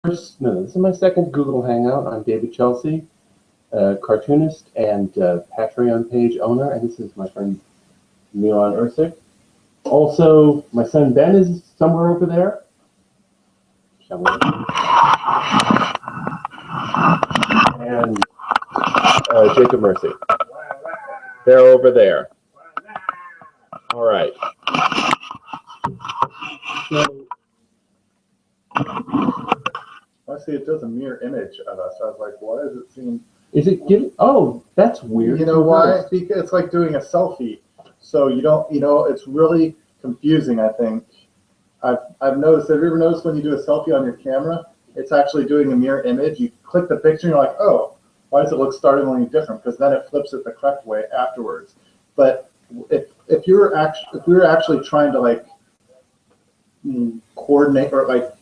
No, this is my second Google Hangout. I'm David Chelsea, cartoonist and Patreon page owner, and this is my friend Milan Ursic. Also, my son Ben is somewhere over there. And Jacob Mercy. They're over there. All right. So, I see it does a mirror image of us. I was like, why does it seem... Is it giving... Oh, that's weird. You know why? Because it's like doing a selfie. So you don't, it's really confusing, I think. I've noticed, have you ever noticed when you do a selfie on your camera, it's actually doing a mirror image? You click the picture and you're like, oh, why does it look startlingly different? Because then it flips it the correct way afterwards. But if we were actually trying to like coordinate or like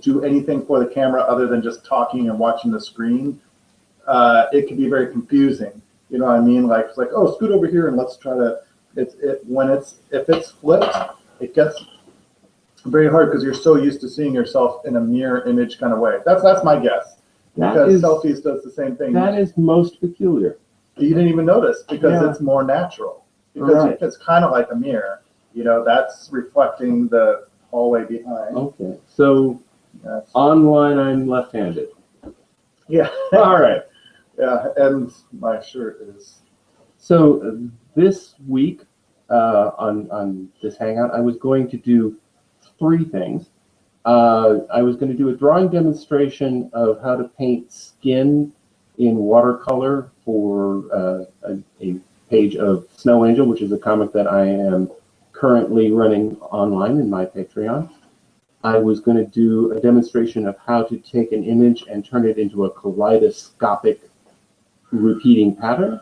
do anything for the camera other than just talking and watching the screen, it can be very confusing. You know what I mean? Like it's like, oh, scoot over here and let's try to. If it's flipped, it gets very hard because you're so used to seeing yourself in a mirror image kind of way. That's my guess. Because Selfies does the same thing. That is most peculiar. You didn't even notice because it's more natural. Because it's kind of like a mirror. That's reflecting the hallway behind. Okay, so online I'm left-handed. Yeah. All right. Yeah, and my shirt is. So this week on this Hangout, I was going to do three things. I was going to do a drawing demonstration of how to paint skin in watercolor for a page of Snow Angel, which is a comic that I am currently running online in my Patreon. I was going to do a demonstration of how to take an image and turn it into a kaleidoscopic repeating pattern.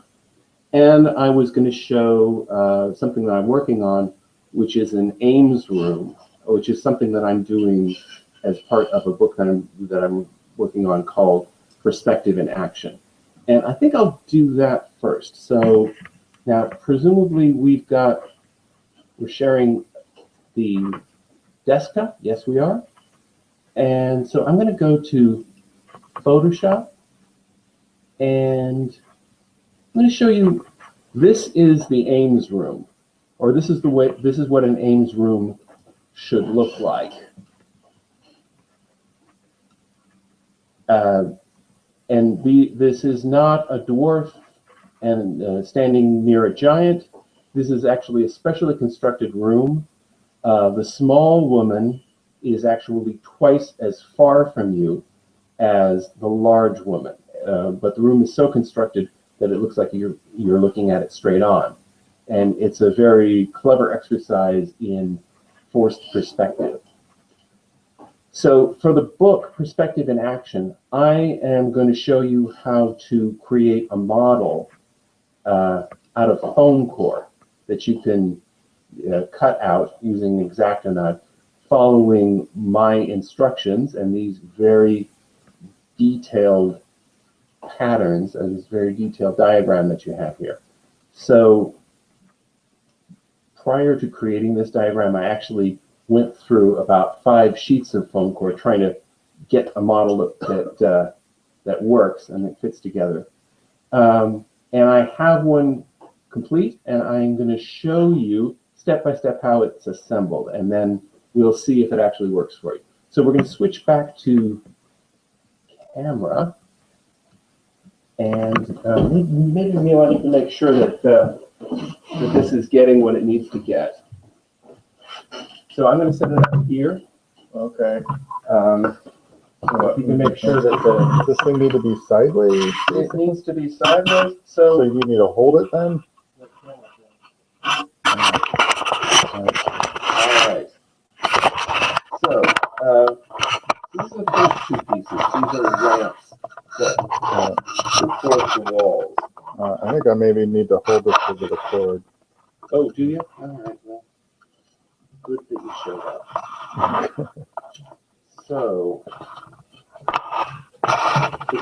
And I was going to show something that I'm working on, which is an Ames room, which is something that I'm doing as part of a book that I'm working on called Perspective in Action. And I think I'll do that first. So now, presumably, we're sharing the desktop. Yes, we are. And so I'm going to go to Photoshop, and I'm going to show you, this is the Ames room, or this is what an Ames room should look like. This is not a dwarf and standing near a giant. This is actually a specially constructed room. The small woman is actually twice as far from you as the large woman, but the room is so constructed that it looks like you're looking at it straight on. And it's a very clever exercise in forced perspective. So for the book, Perspective in Action, I am going to show you how to create a model out of foam core that you can cut out using an X-Acto following my instructions and these very detailed patterns and this very detailed diagram that you have here. So prior to creating this diagram, I actually went through about 5 sheets of foam core trying to get a model that works and that fits together. And I have one complete, and I'm going to show you step by step how it's assembled, and then we'll see if it actually works for you. So we're going to switch back to camera, and maybe Mila, you can make sure that this is getting what it needs to get. So I'm going to set it up here. Okay. So you can make sure that Does this thing need to be sideways? It needs to be sideways. So you need to hold it then? Alright. So, these are the first 2 pieces. These are ramps that support the walls. I think I maybe need to hold this over the cord. Oh, do you? Alright, well, good that you showed up. So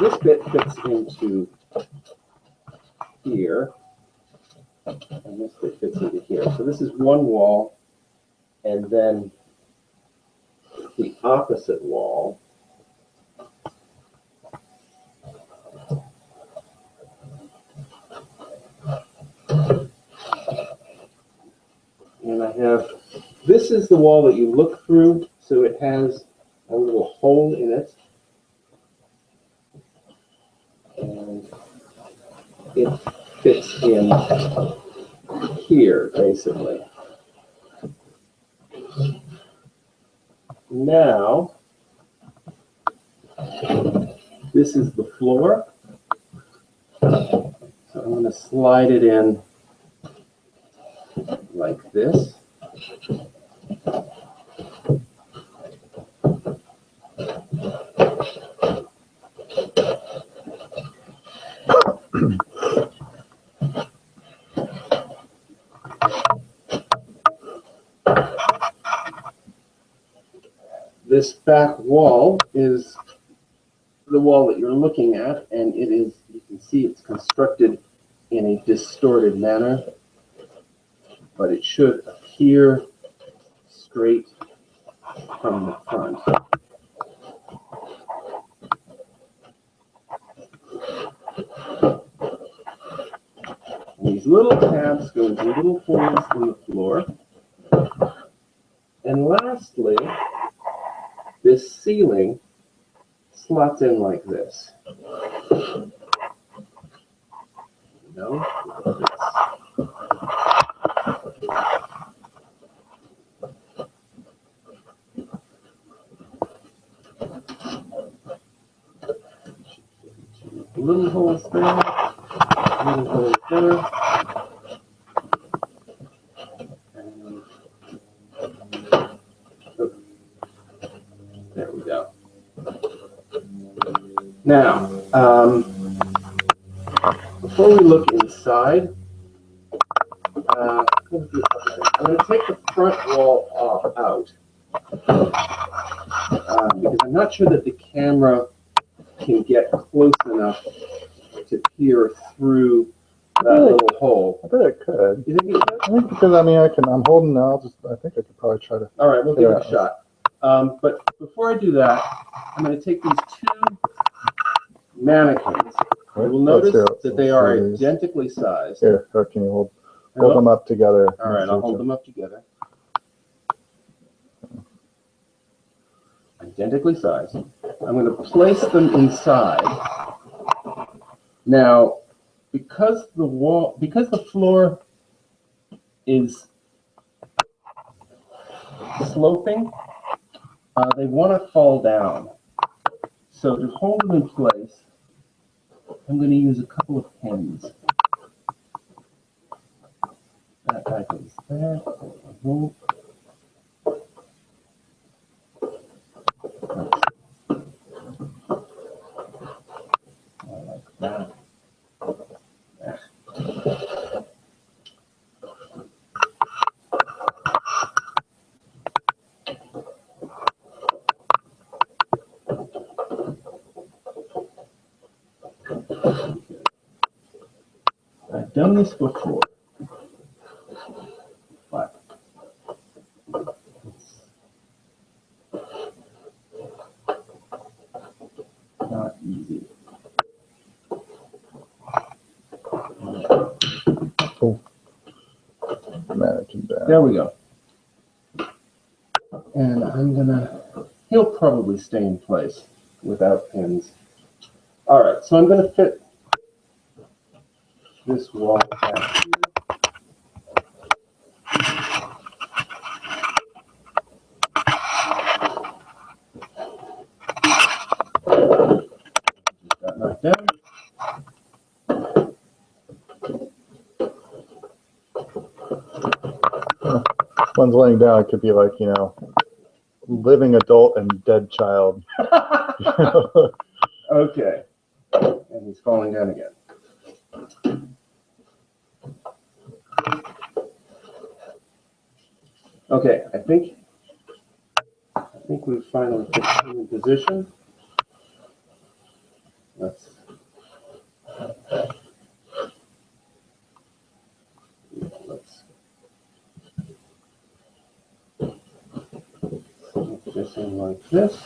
this bit fits into here, and this bit fits into here. So this is one wall, and then the opposite wall is the wall that you look through, so it has a little hole in it. And it fits in here, basically. Now, this is the floor. So I'm going to slide it in like this. This back wall is the wall that you're looking at, and it is, you can see it's constructed in a distorted manner, but it should appear straight from the front. And these little tabs go into little holes in the floor. And lastly, this ceiling slots in like this. No, like this. Little holes there, little holes there. And, oh, there we go. Now, before we look inside, I'm going to take the front wall out because I'm not sure that the camera can get close enough to peer through that little hole. I bet it could. You think it could? I think because I'm holding now. I think I could probably try to. All right, we'll give it a shot. But before I do that, I'm going to take these two mannequins. You will notice that they are identically sized. Here, can you hold them up together? All right, I'll hold them up together. Identically sized. I'm going to place them inside. Now, because the floor is sloping, they want to fall down. So to hold them in place, I'm going to use a couple of pins. That guy goes there. Move. Like that. There. I've done this before, but it's not easy. Oh, mannequin down. There we go. And he'll probably stay in place without pins. All right, so I'm going to fit this wall back here. Just got knocked down. One's laying down. It could be like, living adult and dead child. Okay. And he's falling down again. Okay, I think we've finally put him in position. Let's put this in like this.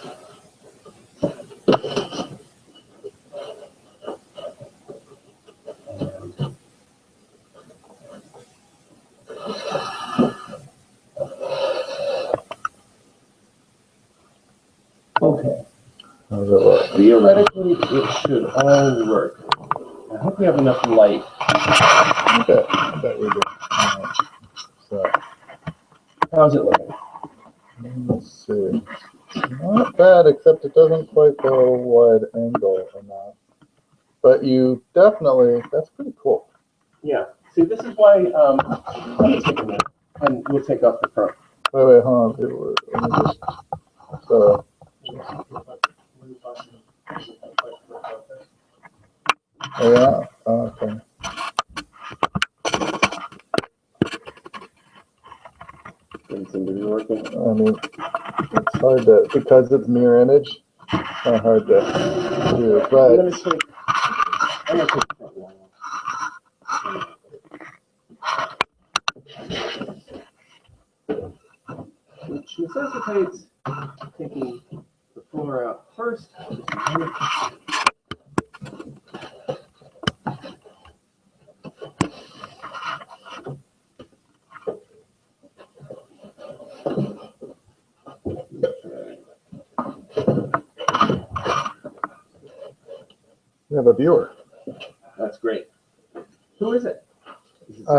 Okay. How's it look? Theoretically, it should all work. I hope we have enough light. I bet we do. So, How's it looking? let's see. Not bad, except it doesn't quite go wide angle enough. But you definitely, that's pretty cool. Yeah. See, this is why, let me take a minute, and we'll take off the front. Wait, hold on. Let me just, so, oh yeah, okay. Doesn't seem to be working. I mean, it's hard to, because it's mirror image, it's not hard to do, I'm but gonna take the front one. Which necessitates taking the floor out first. Just a minute. we have a viewer. That's great. Who is it? Does it say?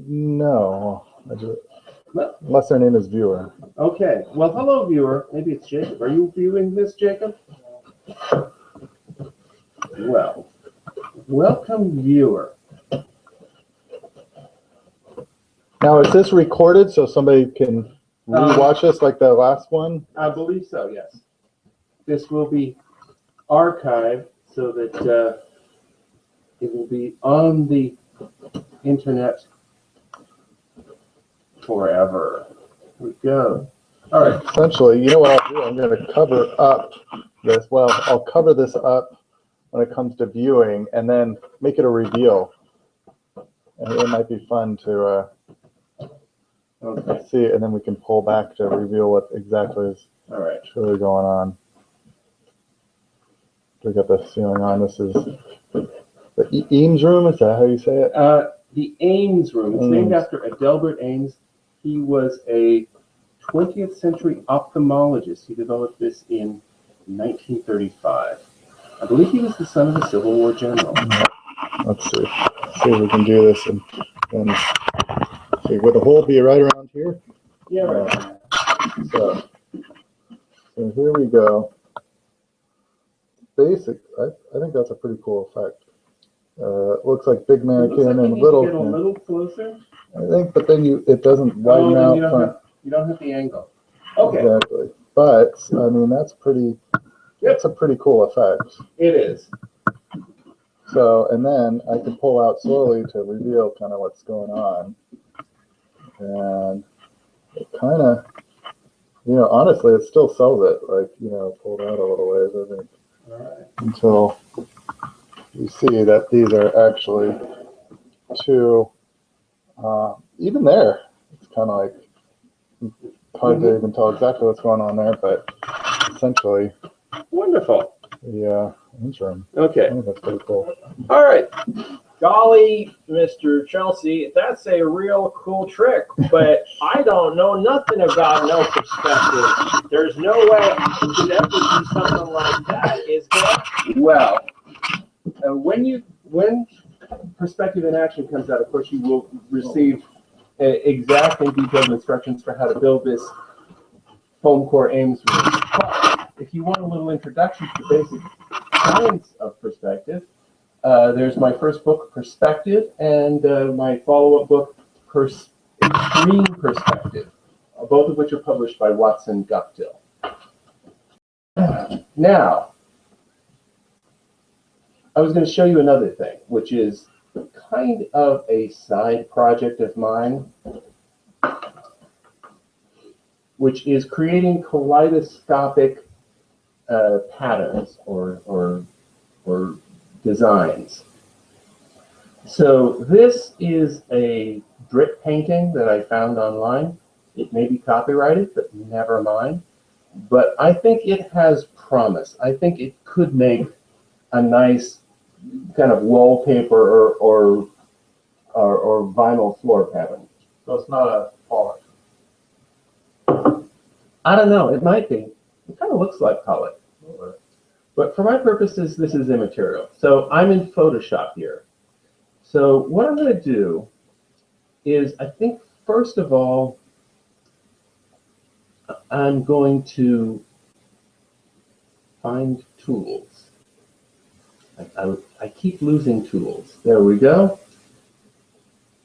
No, No. unless their name is viewer. Okay. Well, hello, viewer. Maybe it's Jacob. Are you viewing this, Jacob? Well, welcome, viewer. Now, is this recorded so somebody can rewatch this like the last one? I believe so, yes. This will be archived so that it will be on the internet forever. Here we go. All right. Essentially, you know what I'll do? I'm going to cover up this. Well, I'll cover this up when it comes to viewing and then make it a reveal. And it might be fun to Okay. see, and then we can pull back to reveal what exactly is All right. really going on. We got the ceiling on. This is the Eames room. Is that how you say it? The Ames room. It's named Ames. after Adelbert Ames. He was a 20th century ophthalmologist. He developed this in 1935. I believe he was the son of a Civil War general. Let's see. See if we can do this and see. Would the hole be right around here? Yeah, right. So here we go. Basic. I think that's a pretty cool effect. It looks like big It looks mannequin like and you little. need to get a little closer. I think, but then it doesn't widen then out. you don't have the angle. Okay. Exactly. But I mean, that's pretty. That's a pretty cool effect. It is. So, and then I can pull out slowly to reveal kind of what's going on. And it kind of, honestly, it still sells it, like, pulled out a little ways, I think. All right. Until you see that these are actually two, even there, it's kind of like hard to even tell exactly what's going on there, but essentially, Wonderful. yeah, interim. Okay. I think that's pretty cool. All right. Golly, Mr. Chelsea, that's a real cool trick, but I don't know nothing about no perspective. There's no way I could ever do something like that, is there? Well, when perspective in action comes out, of course, you will receive exact and detailed instructions for how to build this foam core Ames room. But if you want a little introduction to the basic science of perspective, there's my first book, Perspective, and my follow-up book, Extreme Perspective, both of which are published by Watson Guptill. Now, I was going to show you another thing, which is kind of a side project of mine, which is creating kaleidoscopic patterns or designs. So this is a drip painting that I found online. It may be copyrighted, but never mind. But I think it has promise. I think it could make a nice kind of wallpaper or vinyl floor pattern. So it's not a polish. I don't know. It might be. It kind of looks like color. But for my purposes, this is immaterial. So I'm in Photoshop here. So what I'm going to do is, I think, first of all, I'm going to find tools. I keep losing tools. There we go.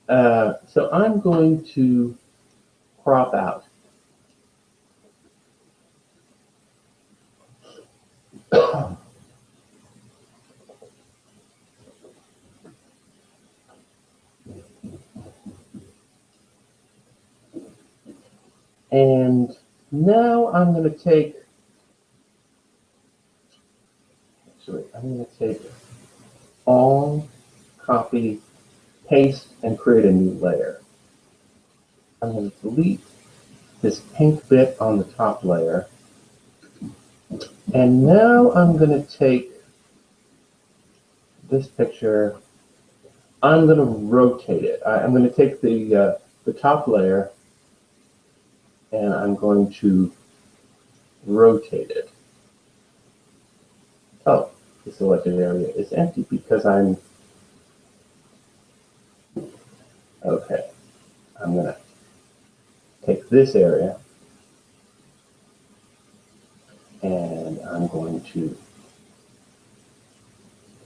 So I'm going to crop out. And now I'm going to take, actually, I'm going to take all, copy, paste, and create a new layer. I'm going to delete this pink bit on the top layer. And now I'm going to take this picture, I'm going to rotate it. I'm going to take the top layer and I'm going to rotate it. Oh, the selected area is empty because I'm, okay, I'm going to take this area and I'm going to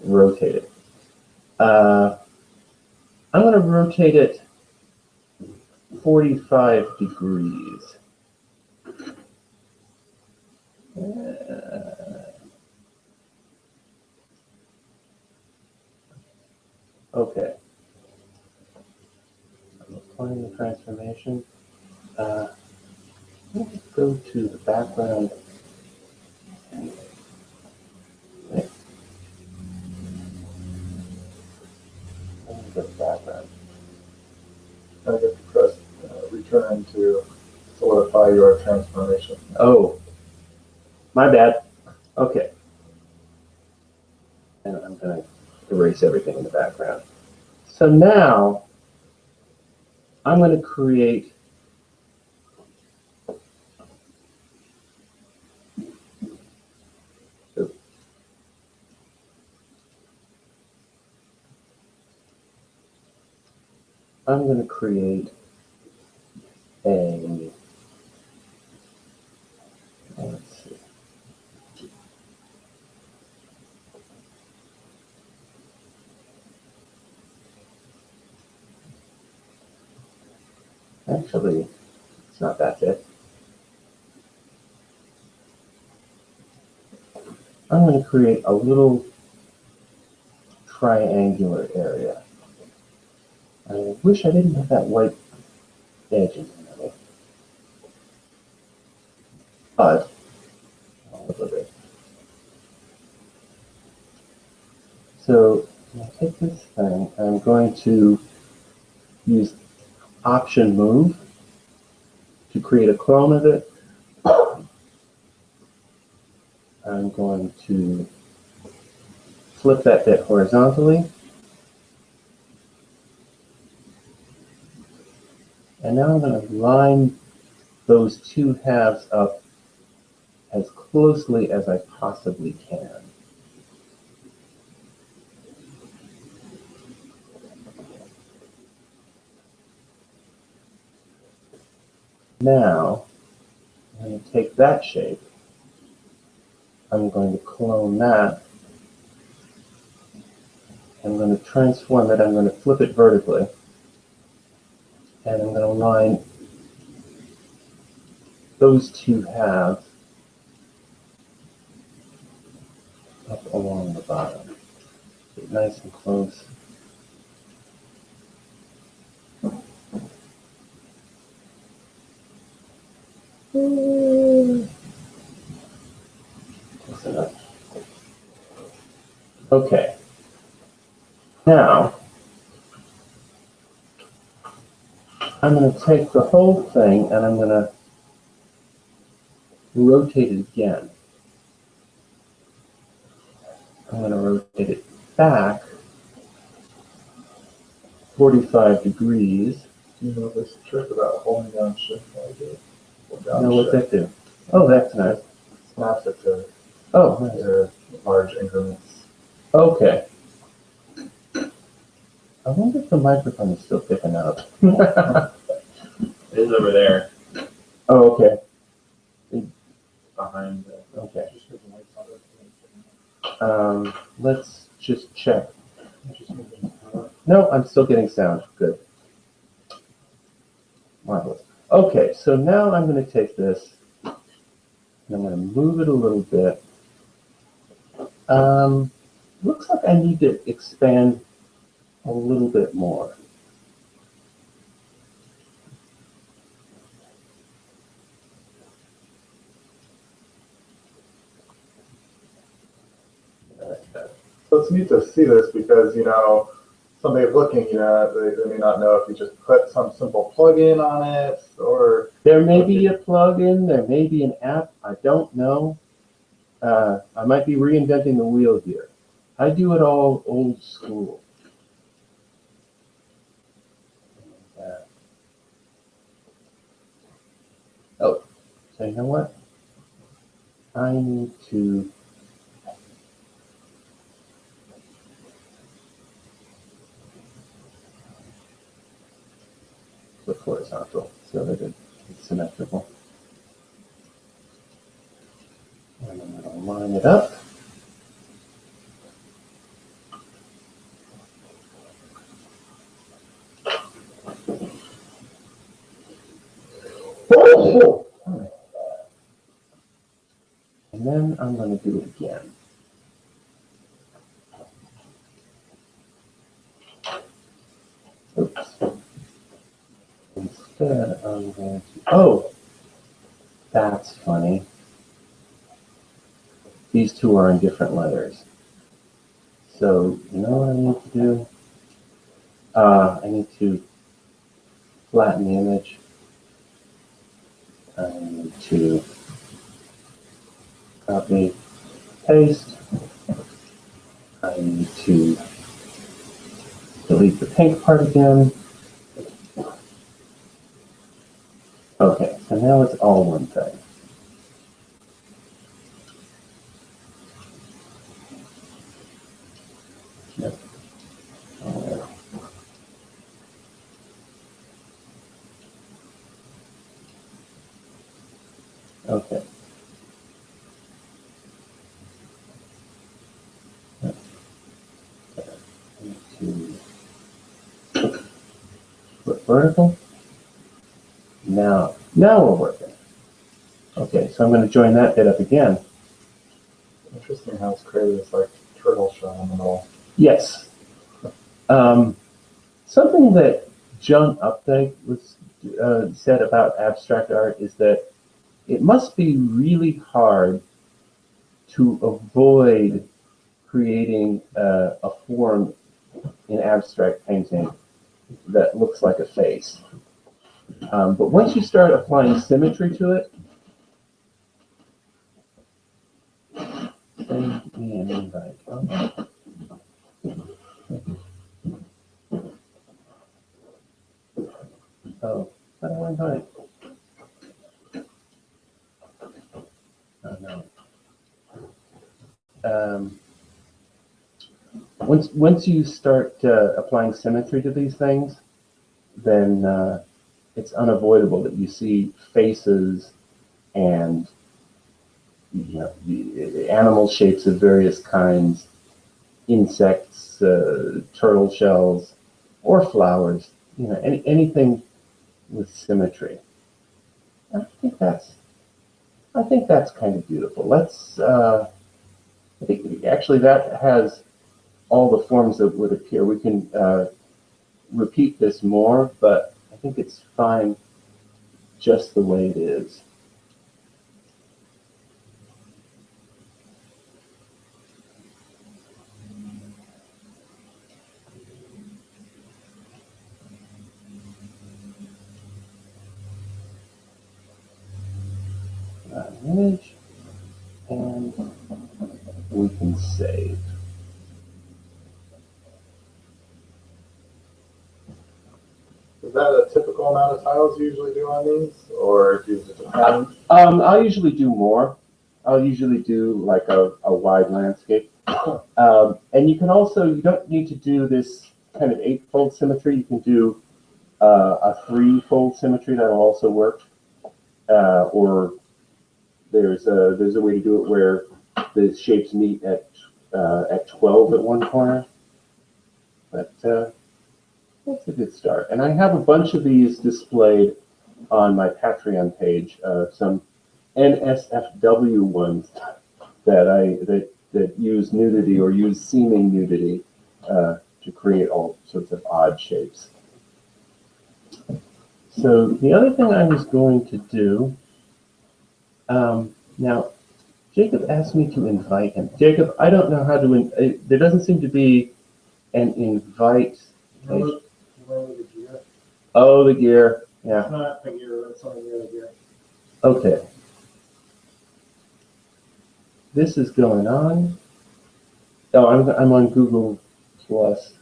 rotate it. I'm going to rotate it 45 degrees. Okay. I'm applying the transformation. Let me go to the background. Let me go to the background. I get to press return to solidify your transformation. Oh, my bad. Okay. And I'm going to erase everything in the background. So now I'm going to create a, let's see. Actually, it's not that big. I'm going to create a little triangular area. I wish I didn't have that white edge in the middle. But, I'll look at it. So, I'm going to take this thing, I'm going to use Option Move to create a clone of it. I'm going to flip that bit horizontally. And now I'm going to line those two halves up as closely as I possibly can. Now, I'm going to take that shape. I'm going to clone that. I'm going to transform it. I'm going to flip it vertically. And I'm going to line those two halves up along the bottom. Get nice and close. Close enough. Okay. Now, I'm going to take the whole thing and I'm going to rotate it again. I'm going to rotate it back 45 degrees. You know this trick about holding down shift while you do it? Now what's that do? Oh, that's nice. snaps it to Oh, large increments. okay. I wonder if the microphone is still picking up. It is over there Oh, okay. behind. Okay. Let's just check. No, I'm still getting sound. Good. Marvelous. Okay, so now I'm going to take this and I'm going to move it a little bit. Looks like I need to expand a little bit more. So it's neat to see this because, somebody looking, they may not know if you just put some simple plugin on it or. There may be a plugin, there may be an app, I don't know. I might be reinventing the wheel here. I do it all old school. Oh, so you know what? I need to flip horizontal so that it's symmetrical. And I'm going to line it up. And then I'm going to do it again. Oops. Instead, I'm going to, oh, that's funny. These two are in different layers. So, you know what I need to do? I need to flatten the image. I need to copy, paste. I need to delete the pink part again. Okay, so now it's all one thing. Yep. Okay. To flip vertical. Now we're working. Okay, so I'm going to join that bit up again. Interesting how it's created this like turtle shell in the middle. Yes. Something that John Updike was said about abstract art is that it must be really hard to avoid creating a form in abstract painting that looks like a face. But once you start applying symmetry to it, send me an invite. Oh, how do I invite? Oh, no. Once you start applying symmetry to these things, then it's unavoidable that you see faces and the animal shapes of various kinds, insects, turtle shells, or flowers. Anything with symmetry. I think that's kind of beautiful. Let's. I think actually that has all the forms that would appear. We can repeat this more, but I think it's fine just the way it is. Image, and we can save. Is that a typical amount of tiles you usually do on these, or do you depend? I'll usually do more. I'll usually do like a wide landscape. And you can also, you don't need to do this kind of 8-fold symmetry. You can do a 3-fold symmetry. That'll also work. Or there's a way to do it where the shapes meet at 12 at one corner. But that's a good start. And I have a bunch of these displayed on my Patreon page. Some NSFW ones that use nudity or use seeming nudity to create all sorts of odd shapes. So the other thing I was going to do, now Jacob asked me to invite him. Jacob, I don't know how to, there doesn't seem to be an invite. Oh, the gear, yeah. It's not the gear, it's only the other gear. Okay. This is going on. Oh, I'm on Google Plus.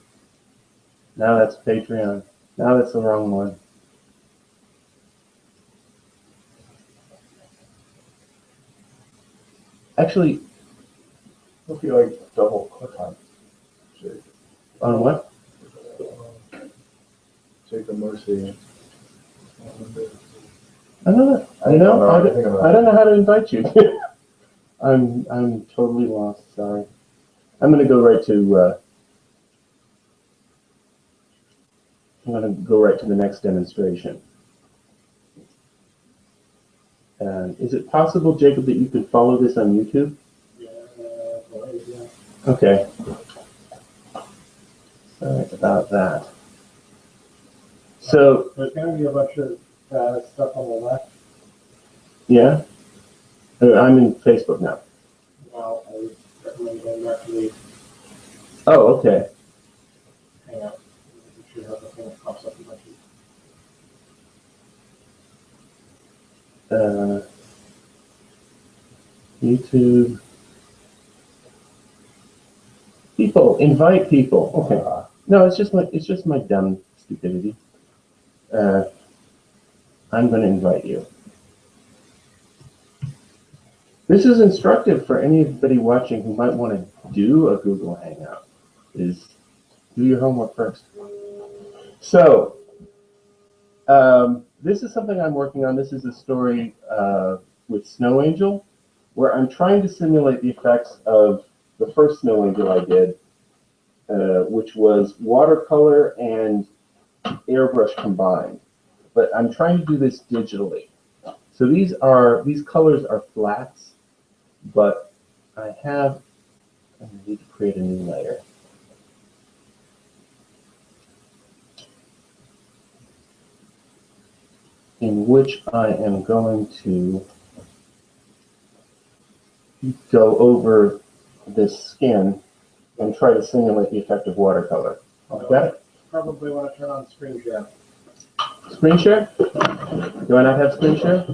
Now that's Patreon. Now that's the wrong one. Actually, If you like double click on it. on what? Jacob Mercy. I don't know. I don't know how to invite you. I'm totally lost. Sorry. I'm going to go right to. I'm going to go right to the next demonstration. Is it possible, Jacob, that you can follow this on YouTube? Yeah. Okay. Sorry about that. So there's going to be a bunch of stuff on the left. Yeah. I'm in Facebook now. Well, I would recommend going back to the Oh, okay. Hangout. You should have the thing that pops up a bunch of YouTube. People, invite people. Okay. No, it's just my dumb stupidity. I'm going to invite you. This is instructive for anybody watching who might want to do a Google Hangout. Is do your homework first. So, this is something I'm working on. This is a story with Snow Angel, where I'm trying to simulate the effects of the first Snow Angel I did, which was watercolor and airbrush combined. But I'm trying to do this digitally. So these colors are flats, but I need to create a new layer. In which I am going to go over this skin and try to simulate the effect of watercolor. Got it? Probably want to turn on screen share. Screen share? Do I not have screen share?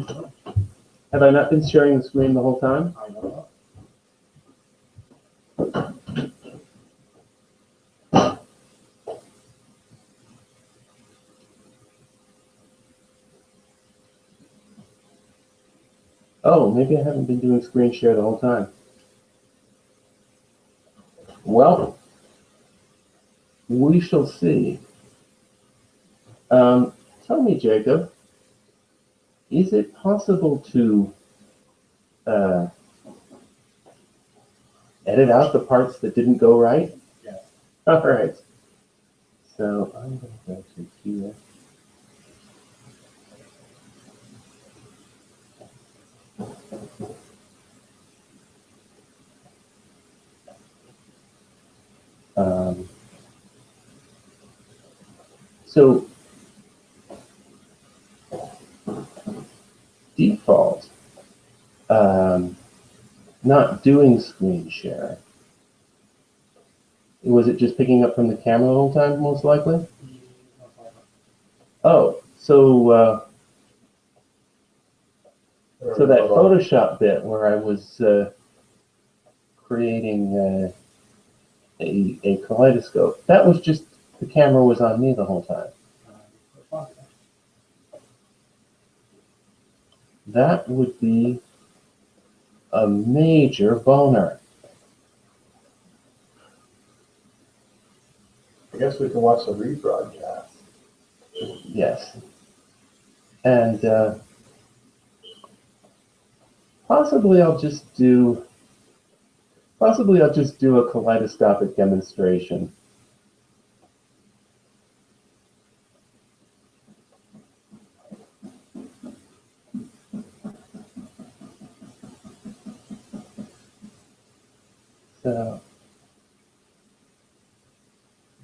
Have I not been sharing the screen the whole time? I know. Oh, maybe I haven't been doing screen share the whole time. Well, we shall see. Tell me, Jacob, is it possible to edit out the parts that didn't go right? Yes. All right. So I'm going to go to here. So default, not doing screen share. Was it just picking up from the camera the whole time, most likely? Oh, so so that Photoshop bit where I was creating a kaleidoscope, that was just the camera was on me the whole time. That would be a major boner. I guess we can watch the rebroadcast. Yes. And possibly I'll just do a kaleidoscopic demonstration. So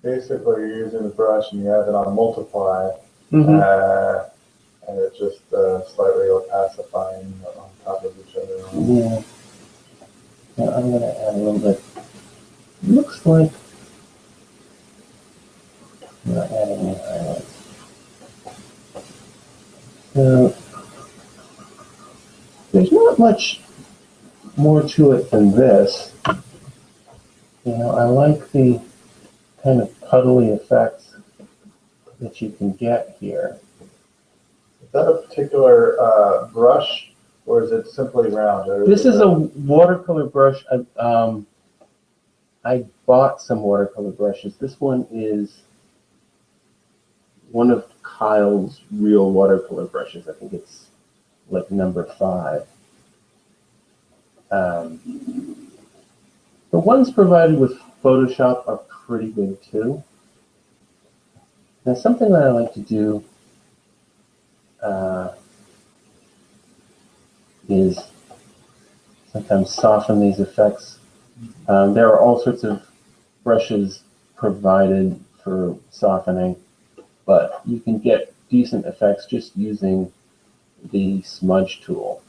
Basically, you're using the brush and you have it on multiply, mhm. and it's just slightly opacifying on top of each other. Yeah. Now I'm going to add a little bit. Looks like I'm not adding any highlights. So there's not much more to it than this. You know, I like the kind of puddly effects that you can get here. Is that a particular brush, or is it simply round? Or This is a watercolor brush. I bought some watercolor brushes. This one is one of Kyle's real watercolor brushes. I think it's like number 5. The ones provided with Photoshop are pretty good too. Now, something that I like to do is sometimes soften these effects. There are all sorts of brushes provided for softening, but you can get decent effects just using the smudge tool.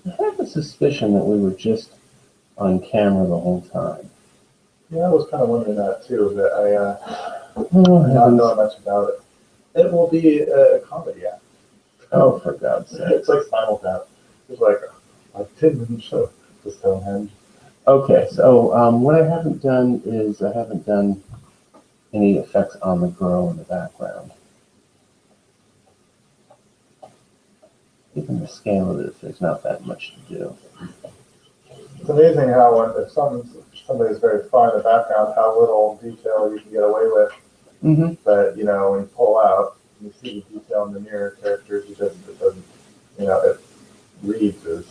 I have a suspicion that we were just on camera the whole time. Yeah, I was kind of wondering that too, but I Oh, not know much about it. It will be a comedy act. Oh, for God's sake. It's like Spinal Tap. It's like a 10-minute show to Stonehenge. Okay, so what I haven't done is I haven't done any effects on the girl in the background. Given the scale of this, there's not that much to do. It's amazing how if somebody's very far in the background, how little detail you can get away with. Mm-hmm. But when you pull out, you see the detail in the mirror characters. It doesn't, it reads as,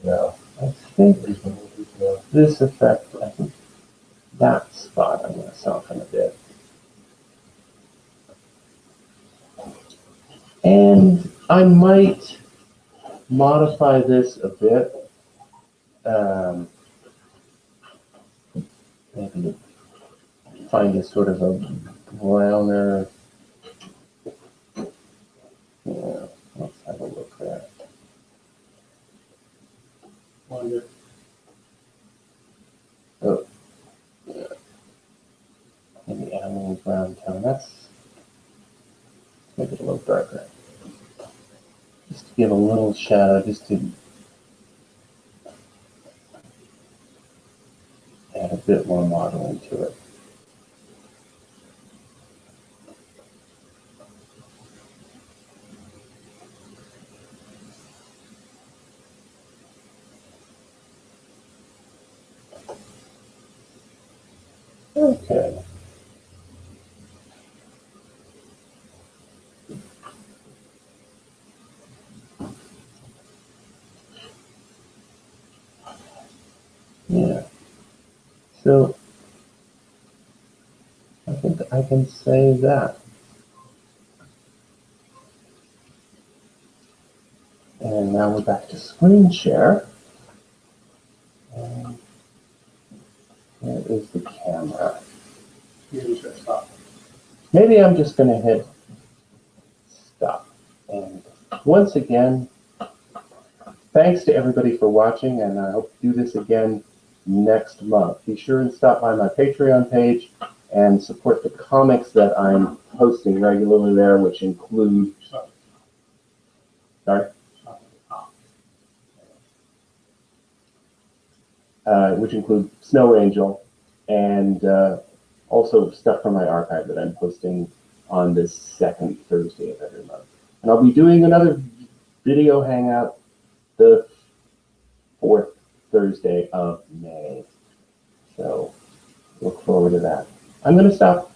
I think reasonable detail. this effect, I think that spot I'm going to soften a bit. And I might modify this a bit. Maybe find a sort of a browner. Yeah, let's have a look there. Oh, yeah. Maybe add a little brown tone. Let's make it a little darker. Just to give a little shadow, just to add a bit more modeling to it. Okay. Yeah. So I think I can say that. And now we're back to screen share. And there is the camera. Maybe I'm just going to hit stop. And once again, thanks to everybody for watching, and I hope to do this again next month. Be sure and stop by my Patreon page and support the comics that I'm posting regularly there, which include... Sorry? which include Snow Angel and also stuff from my archive that I'm posting on this second Thursday of every month. And I'll be doing another video hangout the fourth Thursday of May. So look forward to that. I'm going to stop